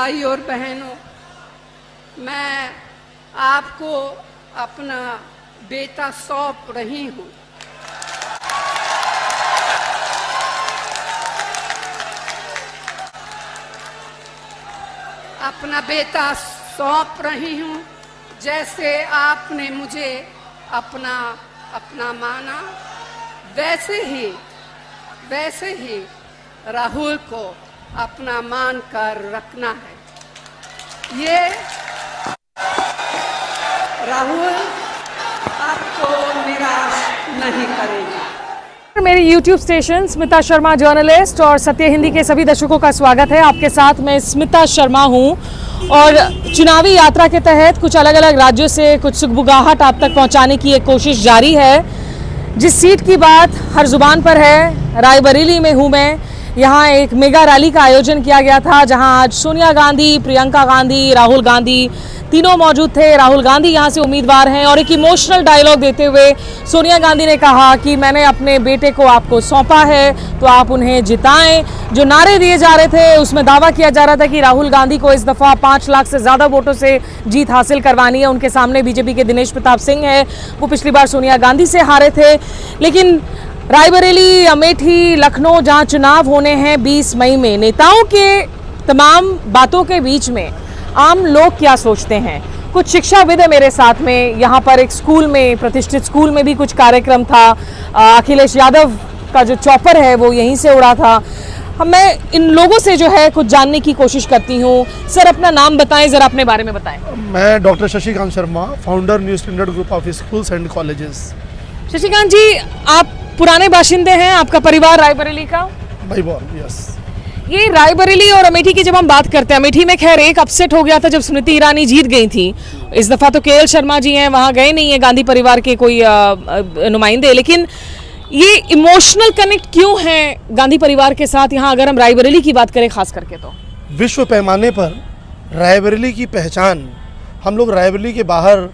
भाई और बहनों, मैं आपको अपना बेटा सौंप रही हूँ। अपना बेटा सौंप रही हूँ, जैसे आपने मुझे अपना माना, वैसे ही राहुल को अपना मान कर रखना है। ये राहुल आपको निराश नहीं करेगा। मेरे YouTube station Smita Sharma journalist और सत्य हिंदी के सभी दर्शकों का स्वागत है। आपके साथ मैं स्मिता शर्मा हूं और चुनावी यात्रा के तहत कुछ अलग अलग राज्यों से कुछ सुगबुगाहट आप तक पहुंचाने की एक कोशिश जारी है। जिस सीट की बात हर जुबान पर है, रायबरेली में हूं मैं। यहाँ एक मेगा रैली का आयोजन किया गया था, जहां आज सोनिया गांधी, प्रियंका गांधी, राहुल गांधी तीनों मौजूद थे। राहुल गांधी यहाँ से उम्मीदवार हैं और एक इमोशनल डायलॉग देते हुए सोनिया गांधी ने कहा कि मैंने अपने बेटे को आपको सौंपा है तो आप उन्हें जिताएं। जो नारे दिए जा रहे थे उसमें दावा किया जा रहा था कि राहुल गांधी को इस दफ़ा 5 लाख से ज़्यादा वोटों से जीत हासिल करवानी है। उनके सामने बीजेपी के दिनेश प्रताप सिंह है, वो पिछली बार सोनिया गांधी से हारे थे। लेकिन रायबरेली, अमेठी, लखनऊ जहाँ चुनाव होने हैं 20 मई में, नेताओं के तमाम बातों के बीच में आम लोग क्या सोचते हैं? कुछ शिक्षाविद है मेरे साथ में। यहाँ पर एक स्कूल में, प्रतिष्ठित स्कूल में भी कुछ कार्यक्रम था। अखिलेश यादव का जो चॉपर है वो यहीं से उड़ा था। मैं इन लोगों से जो है कुछ जानने की कोशिश करती हूँ। सर, अपना नाम बताएं, जरा अपने बारे में बताएं। मैं doctor Shashikant Sharma, founder New Standard Group of Schools and Colleges. Shashikant ji, आप पुराने बाशिंदे हैं, आपका परिवार रायबरेली का? भाई बॉर्न, यस। ये रायबरेली और अमेठी की जब हम बात करते हैं, अमेठी में खैर एक अपसेट हो गया था जब स्मृति ईरानी जीत गई थी। इस दफ़ा तो केएल शर्मा जी हैं, वहाँ गए नहीं है गांधी परिवार के कोई नुमाइंदे। लेकिन ये इमोशनल कनेक्ट क्यों है गांधी परिवार के साथ यहाँ, अगर हम रायबरेली की बात करें खास करके? तो विश्व पैमाने पर रायबरेली की पहचान, हम लोग रायबरेली के बाहर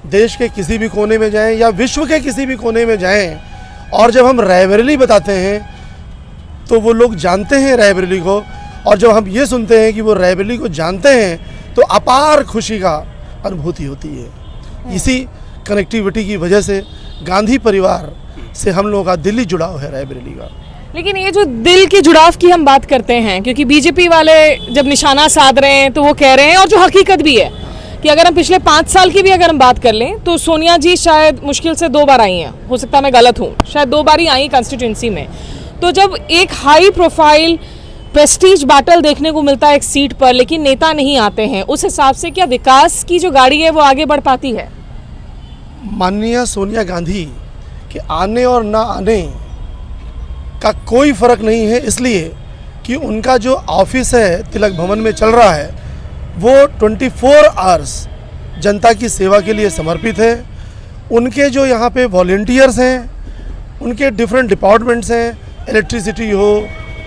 देश के किसी भी कोने में जाएं या विश्व के किसी भी कोने में जाएं और जब हम रायबरेली बताते हैं तो वो लोग जानते हैं रायबरेली को, और जब हम ये सुनते हैं कि वो रायबरेली को जानते हैं तो अपार खुशी का अनुभूति होती है। इसी कनेक्टिविटी की वजह से गांधी परिवार से हम लोगों का दिली जुड़ाव है रायबरेली का। लेकिन ये जो दिल के जुड़ाव की हम बात करते हैं, क्योंकि बीजेपी वाले जब निशाना साध रहे हैं तो वो कह रहे हैं, और जो हकीकत भी है कि अगर हम पिछले 5 साल की भी अगर हम बात कर लें तो सोनिया जी शायद मुश्किल से 2 बार आई हैं, हो सकता है मैं गलत हूँ, शायद 2 बार ही आई कंस्टिट्यूंसी में। तो जब एक हाई प्रोफाइल प्रेस्टीज बैटल देखने को मिलता है एक सीट पर, लेकिन नेता नहीं आते हैं, उस हिसाब से क्या विकास की जो गाड़ी है वो आगे बढ़ पाती है? माननीय सोनिया गांधी के आने और ना आने का कोई फ़र्क नहीं है, इसलिए कि उनका जो ऑफिस है तिलक भवन में चल रहा है वो 24 आवर्स जनता की सेवा के लिए समर्पित है। उनके जो यहाँ पे वॉलंटियर्स हैं, उनके डिफरेंट डिपार्टमेंट्स हैं, इलेक्ट्रिसिटी हो,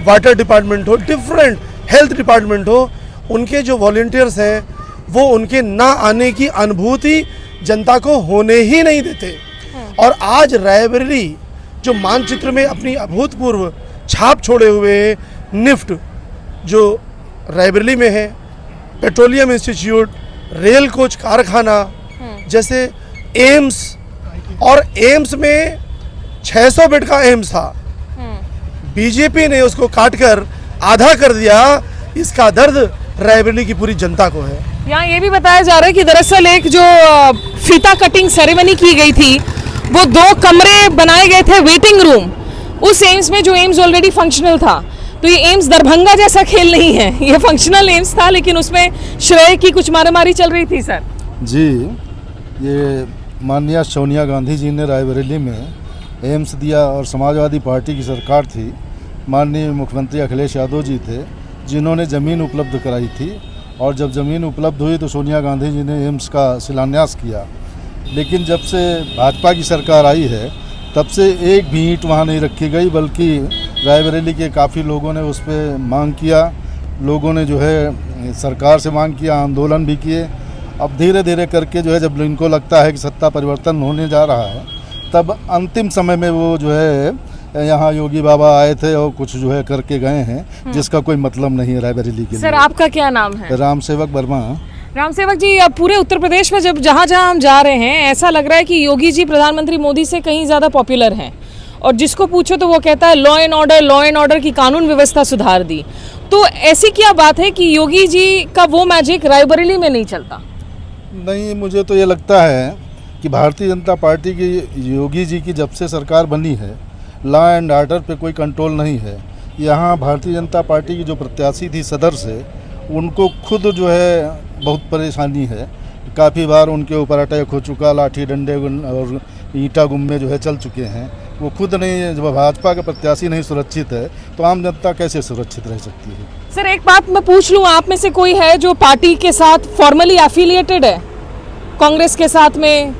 वाटर डिपार्टमेंट हो, डिफरेंट हेल्थ डिपार्टमेंट हो, उनके जो वॉलंटियर्स हैं वो उनके ना आने की अनुभूति जनता को होने ही नहीं देते। और आज रायबरेली जो मानचित्र में अपनी अभूतपूर्व छाप छोड़े हुए, निफ्ट जो रायबरेली में है, पेट्रोलियम इंस्टीट्यूट, रेल कोच कारखाना जैसे एम्स, और एम्स में 600 बेड का एम्स था, बीजेपी ने उसको काटकर आधा कर दिया। इसका दर्द रायबरेली की पूरी जनता को है। यहाँ ये भी बताया जा रहा है कि दरअसल एक जो फीता कटिंग सेरेमनी की गई थी, वो 2 कमरे बनाए गए थे, वेटिंग रूम, उस एम्स में, जो एम्स ऑलरेडी फंक्शनल था। तो ये एम्स दरभंगा जैसा खेल नहीं है, ये फंक्शनल एम्स था, लेकिन उसमें श्रेय की कुछ मारामारी चल रही थी। सर जी, ये माननीय सोनिया गांधी जी ने रायबरेली में एम्स दिया और समाजवादी पार्टी की सरकार थी, माननीय मुख्यमंत्री अखिलेश यादव जी थे जिन्होंने ज़मीन उपलब्ध कराई थी। और जब ज़मीन उपलब्ध हुई तो सोनिया गांधी जी ने एम्स का शिलान्यास किया। लेकिन जब से भाजपा की सरकार आई है तब से एक भी ईंट वहाँ नहीं रखी गई, बल्कि रायबरेली के काफ़ी लोगों ने उस पर मांग किया, लोगों ने जो है सरकार से मांग किया, आंदोलन भी किए। अब धीरे धीरे करके जो है जब इनको लगता है कि सत्ता परिवर्तन होने जा रहा है, तब अंतिम समय में वो जो है यहाँ योगी बाबा आए थे और कुछ जो है करके गए हैं, जिसका कोई मतलब नहीं है रायबरेली के लिए। सर आपका क्या नाम है? राम सेवक वर्मा। राम सेवक जी, अब पूरे उत्तर प्रदेश में जब जहाँ जहाँ हम जा रहे हैं, ऐसा लग रहा है कि योगी जी प्रधानमंत्री मोदी से कहीं ज़्यादा पॉपुलर हैं, और जिसको पूछो तो वो कहता है लॉ एंड ऑर्डर की कानून व्यवस्था सुधार दी। तो ऐसी क्या बात है कि योगी जी का वो मैजिक रायबरेली में नहीं चलता? नहीं, मुझे तो ये लगता है कि भारतीय जनता पार्टी की, योगी जी की जब से सरकार बनी है, लॉ एंड ऑर्डर पे कोई कंट्रोल नहीं है। यहाँ भारतीय जनता पार्टी की जो प्रत्याशी थी सदर से, उनको खुद जो है बहुत परेशानी है। काफ़ी बार उनके ऊपर अटैक हो चुका, लाठी डंडे और ईंटा गुम्मे जो है चल चुके हैं। वो खुद नहीं, जब भाजपा का प्रत्याशी नहीं सुरक्षित है तो आम जनता कैसे सुरक्षित रह सकती है? सर एक बात मैं पूछ लूँ, आप में से कोई है जो पार्टी के साथ फॉर्मली एफिलिएटेड है? कांग्रेस के साथ में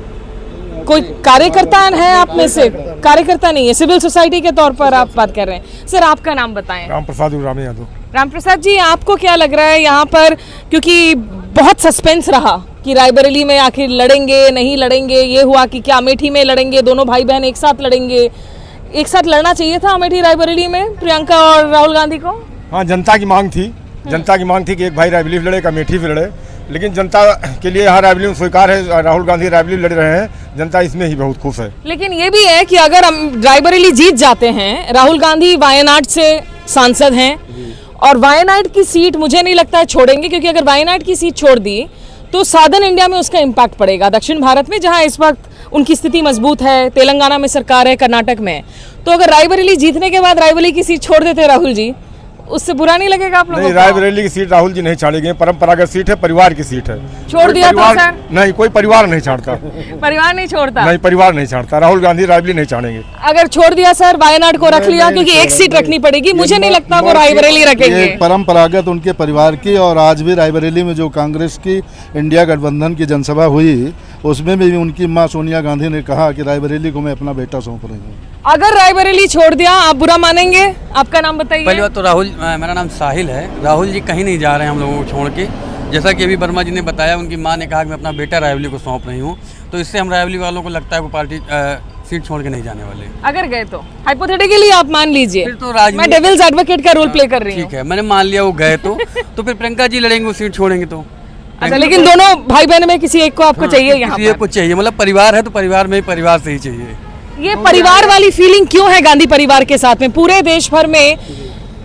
कोई कार्यकर्ता है आप में से? कार्यकर्ता नहीं है, सिविल सोसाइटी के तौर पर आप बात कर रहे हैं। सर आपका नाम बताएं। राम प्रसाद उर्रामी यादव। राम प्रसाद जी, आपको क्या लग रहा है यहाँ पर, क्योंकि बहुत सस्पेंस रहा कि रायबरेली में आखिर लड़ेंगे नहीं लड़ेंगे, ये हुआ कि क्या अमेठी में लड़ेंगे, दोनों भाई बहन एक साथ लड़ेंगे। एक साथ लड़ना चाहिए था अमेठी रायबरेली में प्रियंका और राहुल गांधी को? हाँ, जनता की मांग थी, जनता की मांग थी कि एक भाई रायबरेली लड़े, एक अमेठी से लड़े, लेकिन जनता के लिए यहाँ रायबरेली में स्वीकार है, राहुल गांधी रायबरेली लड़ रहे हैं, जनता इसमें ही बहुत खुश है। लेकिन ये भी है कि अगर हम रायबरेली जीत जाते हैं, राहुल गांधी वायनाड से सांसद हैं, और वायनाड की सीट मुझे नहीं लगता है छोड़ेंगे, क्योंकि अगर वायनाड की सीट छोड़ दी तो साउदर्न इंडिया में उसका इम्पैक्ट पड़ेगा, दक्षिण भारत में जहां इस वक्त उनकी स्थिति मजबूत है, तेलंगाना में सरकार है, कर्नाटक में। तो अगर रायबरेली जीतने के बाद रायबरेली की सीट छोड़ देते राहुल जी, उससे बुरा नहीं लगेगा आप लोगों को? नहीं, रायबरेली की सीट राहुल जी नहीं छाड़ेंगे, परंपरागत सीट है, परिवार की सीट है। छोड़ दिया तो सर? नहीं, कोई परिवार नहीं छाड़ता। परिवार नहीं छोड़ता? नहीं, परिवार नहीं छाड़ता। राहुल गांधी रायबरेली नहीं छाड़ेंगे। अगर छोड़ दिया सर, वायनाड को रख लिया, क्योंकि एक सीट रखनी पड़ेगी, मुझे नहीं लगता वो रायबरेली रखेंगे। ये परंपरागत उनके परिवार की, और आज भी रायबरेली में जो कांग्रेस की इंडिया गठबंधन की जनसभा हुई, उसमें भी उनकी मां सोनिया गांधी ने कहा कि रायबरेली को मैं अपना बेटा सौंप रही हूँ। अगर रायबरेली छोड़ दिया, आप बुरा मानेंगे? आपका नाम बताइए। पहली बात तो राहुल, मेरा नाम साहिल है। राहुल जी कहीं नहीं जा रहे हैं हम लोगों को छोड़ के। जैसा कि अभी वर्मा जी ने बताया, उनकी मां ने कहा कि मैं अपना बेटा रायबरेली को सौंप रही हूँ, तो इससे हम रायबरेली वालों को लगता है वो पार्टी सीट छोड़ के नहीं जाने वाले। अगर गए तो हाइपोथेटिकली आप मान लीजिए, फिर तो राजनीति, मैं डेविल्स एडवोकेट का रोल प्ले कर रही हूँ। ठीक है, मैंने मान लिया वो गए तो फिर प्रियंका जी लड़ेंगे, वो सीट छोड़ेंगे तो। अच्छा, लेकिन दोनों भाई बहन में किसी एक को आपको चाहिए यहाँ किसी एक को चाहिए, मतलब परिवार है तो परिवार में ही परिवार से ही चाहिए। ये परिवार वाली फीलिंग क्यों है गांधी परिवार के साथ में? पूरे देश भर में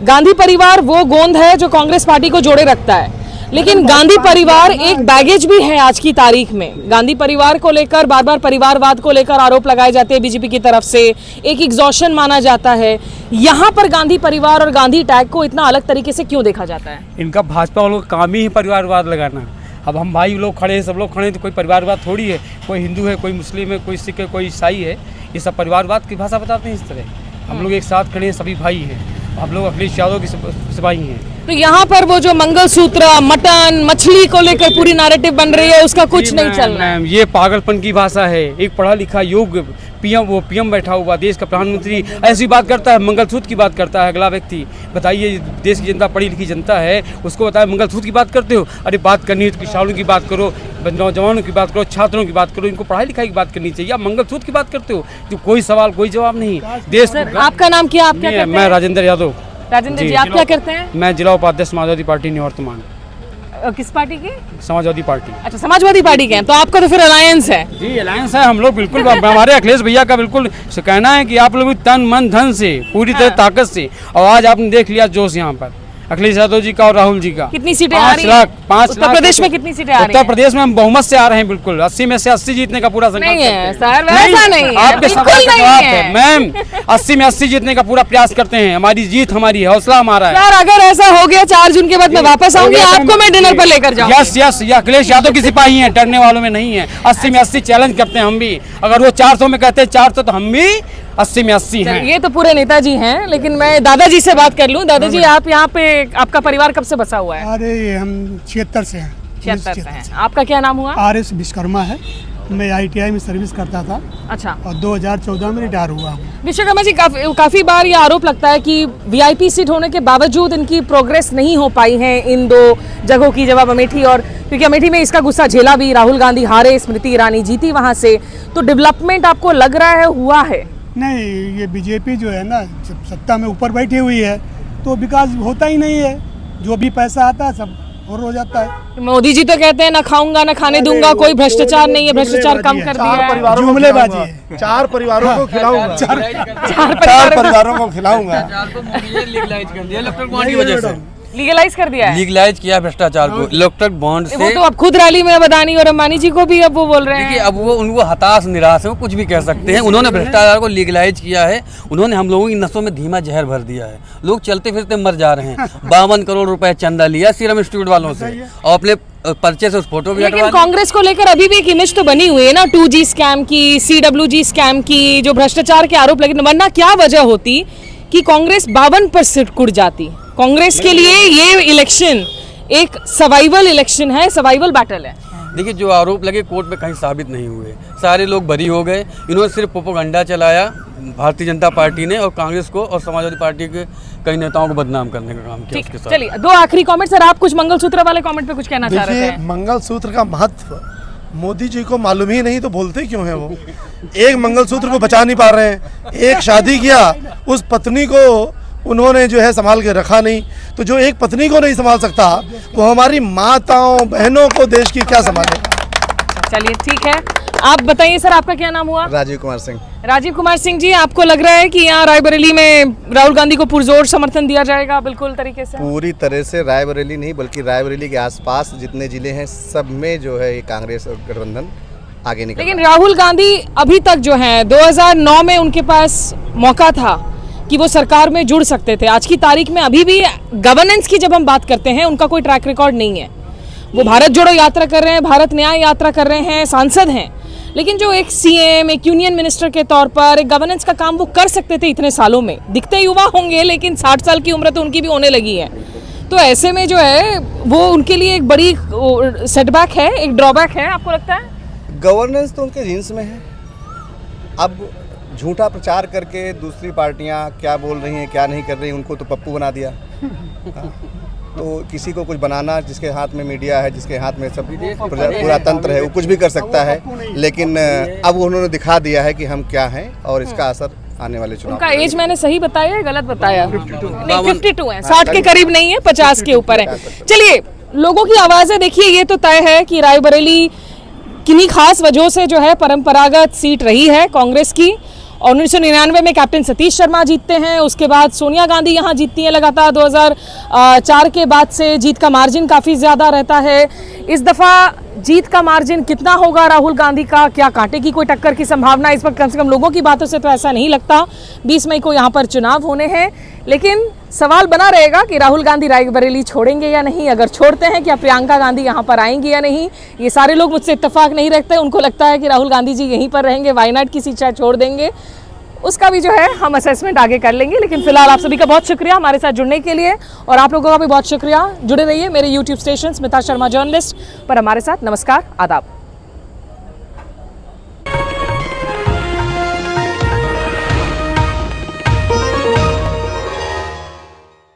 गांधी परिवार वो गोंद है जो कांग्रेस पार्टी को जोड़े रखता है, लेकिन गांधी परिवार एक बैगेज भी है आज की तारीख में। गांधी परिवार को लेकर बार बार परिवारवाद को लेकर आरोप लगाए जाते हैं बीजेपी की तरफ से, एक एग्जॉशन माना जाता है। यहाँ पर गांधी परिवार और गांधी टैग को इतना अलग तरीके से क्यों देखा जाता है? इनका भाजपा वालों का काम ही परिवारवाद लगाना। अब हम भाई लोग खड़े हैं, सब लोग खड़े हैं, तो कोई परिवारवाद थोड़ी है। कोई हिंदू है, कोई मुस्लिम है, कोई सिख है, कोई ईसाई है, ये सब परिवारवाद की भाषा बताते हैं इस तरह। हम लोग एक साथ खड़े हैं, सभी भाई हैं, हम लोग अखिलेश यादव की सिपाही हैं। तो यहाँ पर वो जो मंगलसूत्र, मटन, मछली को लेकर पूरी नैरेटिव बन रही है, उसका कुछ नहीं चल रहा है। ये पागलपन की भाषा है। एक पढ़ा लिखा योग्य पीएम बैठा हुआ, देश का प्रधानमंत्री ऐसी बात करता है, मंगलसूत्र की बात करता है अगला व्यक्ति। बताइए, देश की जनता पढ़ी लिखी जनता है, उसको बताया मंगलसूत्र की बात करते हो? अरे बात करनी है तो किसानों की बात करो, नौजवानों की बात करो, छात्रों की बात करो, इनको पढ़ाई लिखाई की बात करनी चाहिए। आप मंगलसूत्र की बात करते हो तो कोई सवाल कोई जवाब नहीं। देश, आपका नाम क्या? आप क्या करते हैं? मैं राजेंद्र यादव। राजेंद्र जी, आप क्या करते हैं? मैं जिला उपाध्यक्ष समाजवादी पार्टी निवर्तमान। किस पार्टी की? समाजवादी पार्टी। अच्छा, समाजवादी पार्टी के हैं, तो आपका तो फिर अलायंस है। जी, अलायंस है हम लोग, बिल्कुल। हमारे अखिलेश भैया का बिल्कुल कहना है कि आप लोग तन मन धन से, पूरी तरह ताकत से, और आज आपने देख लिया जोश यहाँ पर अखिलेश यादव जी का और राहुल जी का। कितनी सीटें आ रही हैं? 5 उत्तर प्रदेश में कितनी सीटें आ रही हैं? उत्तर प्रदेश में हम बहुमत से आ रहे हैं, बिल्कुल 80 में से 80 जीतने का पूरा संकल्प नहीं है करते हैं। सर, वैसा नहीं है, आपके बिल्कुल सवाल का नहीं जवाब है। है मैम, 80 में 80 जीतने का पूरा प्रयास करते हैं। हमारी जीत हमारी है, हौसला हमारा है। सर अगर ऐसा हो गया 4 जून के बाद मैं वापस आऊंगी, आपको मैं डिनर पर लेकर जाऊंगी। यस यस, ये अखिलेश यादव की सिपाही हैं, डरने वालों में नहीं है। 80 में 80 चैलेंज करते हैं हम भी। अगर वो 400 में कहते हैं 400, तो हम भी 80 में 80 हैं। ये तो पूरे नेताजी हैं, लेकिन मैं दादाजी से बात कर लूं। दादाजी, आप यहाँ पे, आपका परिवार कब से बसा हुआ है? अरे हम 76 से हैं। 76 से हैं। आपका क्या नाम हुआ? RS विश्वकर्मा है। मैं ITI में सर्विस करता था। अच्छा। और 2014 में रिटायर हुआ हूँ। विश्वकर्मा जी, काफी बार ये आरोप लगता है कि VIP सीट होने के बावजूद इनकी प्रोग्रेस नहीं हो पाई है इन 2 जगहों की, जवाब अमेठी और, क्योंकि अमेठी में इसका गुस्सा झेला भी, राहुल गांधी हारे, स्मृति ईरानी जीती वहां से, तो डेवलपमेंट आपको लग रहा है हुआ है? नहीं, ये बीजेपी जो है ना, जब सत्ता में ऊपर बैठी हुई है तो विकास होता ही नहीं है। जो भी पैसा आता है सब और हो जाता है। मोदी जी तो कहते हैं ना खाऊंगा ना खाने दूंगा, कोई भ्रष्टाचार नहीं है, भ्रष्टाचार कम कर दिया है। जुमलेबाजी है। 4 परिवारों को खिलाऊंगा, 4 परिवारों को खिलाऊंगा। लीगलाइज कर दिया है, लीगलाइज किया भ्रष्टाचार को इलेक्ट्रिक बॉन्ड से। वो तो अब खुद रैली में अदानी और अंबानी जी को भी अब वो बोल रहे हैं। देखिए अब वो उनको हताश निराश है, वो कुछ भी कह सकते हैं। उन्होंने भ्रष्टाचार को लीगलाइज किया है, उन्होंने हम लोगों की नसों में धीमा जहर भर दिया है। लोग चलते फिरते मर जा रहे हैं। 52 करोड़ रुपए चंदा लिया सीरम इंस्टीट्यूट वालों से और अपने पर्चे से उस फोटो भी लेकिन कांग्रेस को लेकर अभी भी एक इमेज तो बनी हुई है ना, 2G स्कैम की, CWG स्कैम की, जो भ्रष्टाचार के आरोप लगे। वरना क्या वजह होती कि कांग्रेस 52 पर सिकुड़ जाती? कांग्रेस के लिए ये इलेक्शन एक सर्वाइवल इलेक्शन है, सर्वाइवल बैटल है। देखिए जो आरोप लगे कोर्ट में कहीं साबित नहीं हुए, सारे लोग बरी हो गए। इन्होंने सिर्फ प्रोपेगेंडा चलाया भारतीय जनता पार्टी ने, और कांग्रेस को और समाजवादी पार्टी के कई नेताओं को बदनाम करने का काम किया उसके साथ। चलिए 2 आखिरी कमेंट। सर आप कुछ मंगलसूत्र वाले कमेंट पे कुछ कहना चाह रहे थे? मंगलसूत्र का महत्व मोदी जी को मालूम ही नहीं तो बोलते क्यों हैं वो? एक मंगलसूत्र को बचा नहीं पा रहे हैं। एक शादी किया, उस पत्नी को उन्होंने जो है संभाल के रखा नहीं। तो जो एक पत्नी को नहीं संभाल सकता वो हमारी माताओं बहनों को देश की क्या संभालेगा? चलिए ठीक है, आप बताइए सर आपका क्या नाम हुआ? राजीव कुमार सिंह। राजीव कुमार सिंह जी, आपको लग रहा है कि यहाँ रायबरेली में राहुल गांधी को पुरजोर समर्थन दिया जाएगा बिल्कुल तरीके से? पूरी तरह से रायबरेली नहीं बल्कि रायबरेली के आसपास जितने जिले हैं सब में जो है ये कांग्रेस और गठबंधन आगे निकल। लेकिन राहुल गांधी अभी तक जो है 2009 में उनके पास मौका था कि वो सरकार में जुड़ सकते थे। आज की तारीख में अभी भी गवर्नेंस की जब हम बात करते हैं उनका कोई ट्रैक रिकॉर्ड नहीं है। वो भारत जोड़ो यात्रा कर रहे हैं, भारत न्याय यात्रा कर रहे हैं, सांसद हैं, लेकिन जो एक CM, एक यूनियन मिनिस्टर के तौर पर एक गवर्नेंस का काम वो कर सकते थे इतने सालों में। दिखते युवा होंगे लेकिन 60 साल की उम्र तो उनकी भी होने लगी है। तो ऐसे में जो है वो उनके लिए एक बड़ी सेटबैक है, एक ड्रॉबैक है, आपको लगता है? गवर्नेंस तो उनके जीन्स में है। अब झूठा प्रचार करके दूसरी पार्टियां क्या बोल रही हैं क्या नहीं कर रही, उनको तो पप्पू बना दिया। तो किसी को कुछ बनाना, जिसके हाथ में मीडिया है, जिसके हाथ में सब पूरा तंत्र है, वो कुछ भी कर सकता है। लेकिन अब उन्होंने दिखा दिया है कि हम क्या हैं और इसका असर आने वाले चुनाव। उनका एज मैंने सही बताया है गलत बताया? 52 है, 60 के करीब नहीं है, 50 के ऊपर है। चलिए लोगों की आवाजें देखिए, ये तो तय है कि रायबरेली किन्हीं खास वजहों से जो है परंपरागत सीट रही है कांग्रेस की। और 1999 में कैप्टन सतीश शर्मा जीतते हैं, उसके बाद सोनिया गांधी यहाँ जीतती हैं लगातार। 2004 के बाद से जीत का मार्जिन काफ़ी ज़्यादा रहता है। इस दफ़ा जीत का मार्जिन कितना होगा राहुल गांधी का? क्या कांटे की कोई टक्कर की संभावना इस वक्त? कम से कम लोगों की बातों से तो ऐसा नहीं लगता। 20 मई को यहाँ पर चुनाव होने हैं, लेकिन सवाल बना रहेगा कि राहुल गांधी रायबरेली छोड़ेंगे या नहीं। अगर छोड़ते हैं, क्या प्रियंका गांधी यहाँ पर आएंगी या नहीं? ये सारे लोग मुझसे इत्तेफाक नहीं रखते। उनको लगता है कि राहुल गांधी जी यहीं पर रहेंगे, वायनाड की सीट शायद छोड़ देंगे। उसका भी जो है हम असेसमेंट आगे कर लेंगे। लेकिन फिलहाल आप सभी का बहुत शुक्रिया हमारे साथ जुड़ने के लिए, और आप लोगों का भी बहुत शुक्रिया। जुड़े रहिए मेरे YouTube station Smita Sharma journalist पर हमारे साथ। नमस्कार, आदाब।